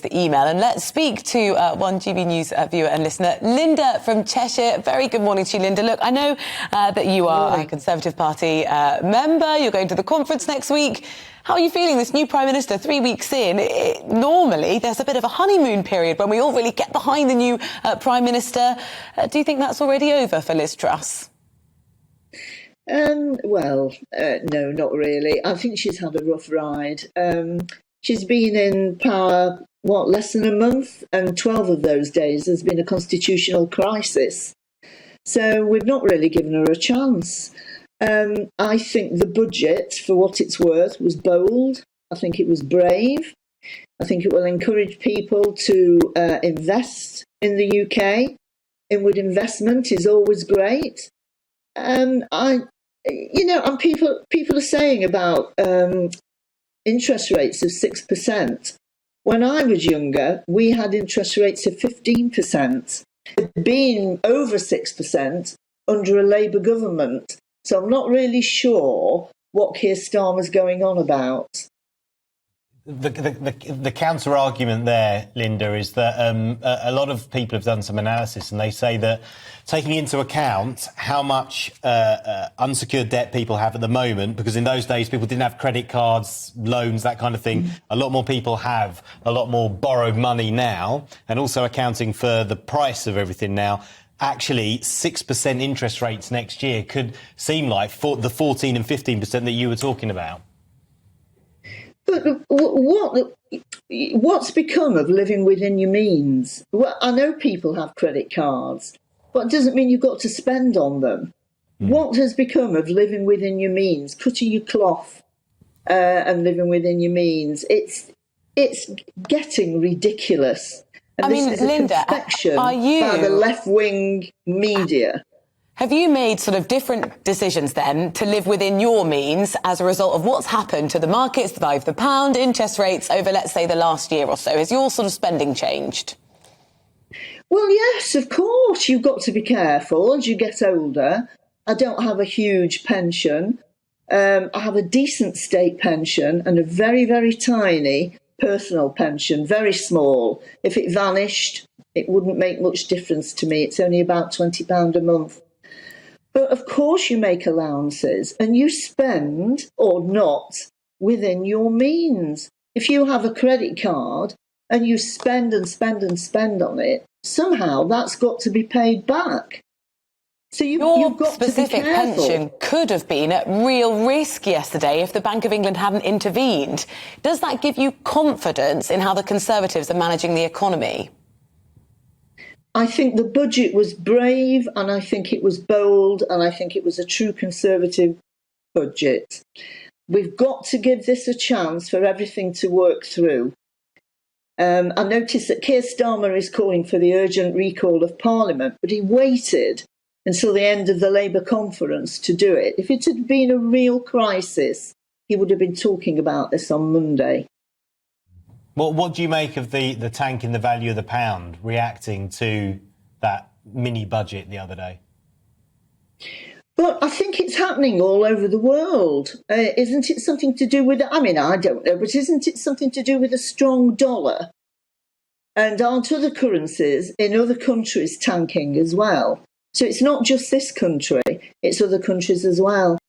the email. And let's speak to one GB News viewer and listener, Linda from Cheshire. Very good morning to you, Linda. Look, I know that you are a Conservative Party member. You're going to the conference next week. How are you feeling, this new Prime Minister, 3 weeks in? Normally, there's a bit of a honeymoon period when we all really get behind the new Prime Minister. Do you think that's already over for Liz Truss? No, not really. I think she's had a rough ride. She's been in power, less than a month, and 12 of those days there's been a constitutional crisis. So we've not really given her a chance. I think the budget, for what it's worth, was bold. I think it was brave. I think it will encourage people to invest in the UK. Inward investment is always great. And people are saying about interest rates of 6%. When I was younger, we had interest rates of 15%. Being over 6% under a Labour government. So I'm not really sure what Keir Starmer's going on about. The counter argument there, Linda, is that a lot of people have done some analysis and they say that taking into account how much unsecured debt people have at the moment, because in those days people didn't have credit cards, loans, that kind of thing, a lot more people have a lot more borrowed money now, and also accounting for the price of everything now. Actually, 6% interest rates next year could seem like the 14 and 15% that you were talking about. But what's become of living within your means? Well, I know people have credit cards, but it doesn't mean you've got to spend on them. What has become of living within your means, cutting your cloth and living within your means? It's getting ridiculous. And this is a Linda, confection by the left-wing media. Have you made sort of different decisions then to live within your means as a result of what's happened to the markets, the value of the pound, interest rates over, let's say, the last year or so? Has your sort of spending changed? Well, yes, of course. You've got to be careful as you get older. I don't have a huge pension. I have a decent state pension and a very, very tiny personal pension, very small. If it vanished, it wouldn't make much difference to me. It's only about £20 a month. But of course you make allowances and you spend or not within your means. If you have a credit card and you spend and spend and spend on it, somehow that's got to be paid back. So you've got to be careful. Your specific pension could have been at real risk yesterday if the Bank of England hadn't intervened. Does that give you confidence in how the Conservatives are managing the economy? I think the budget was brave and I think it was bold and I think it was a true Conservative budget. We've got to give this a chance for everything to work through. I noticed that Keir Starmer is calling for the urgent recall of Parliament, but he waited until the end of the Labour conference to do it. If it had been a real crisis, he would have been talking about this on Monday. Well, what do you make of the tank in the value of the pound reacting to that mini budget the other day? Well, I think it's happening all over the world. Isn't it something to do with, I don't know, but isn't it something to do with a strong dollar? And aren't other currencies in other countries tanking as well? So it's not just this country, it's other countries as well.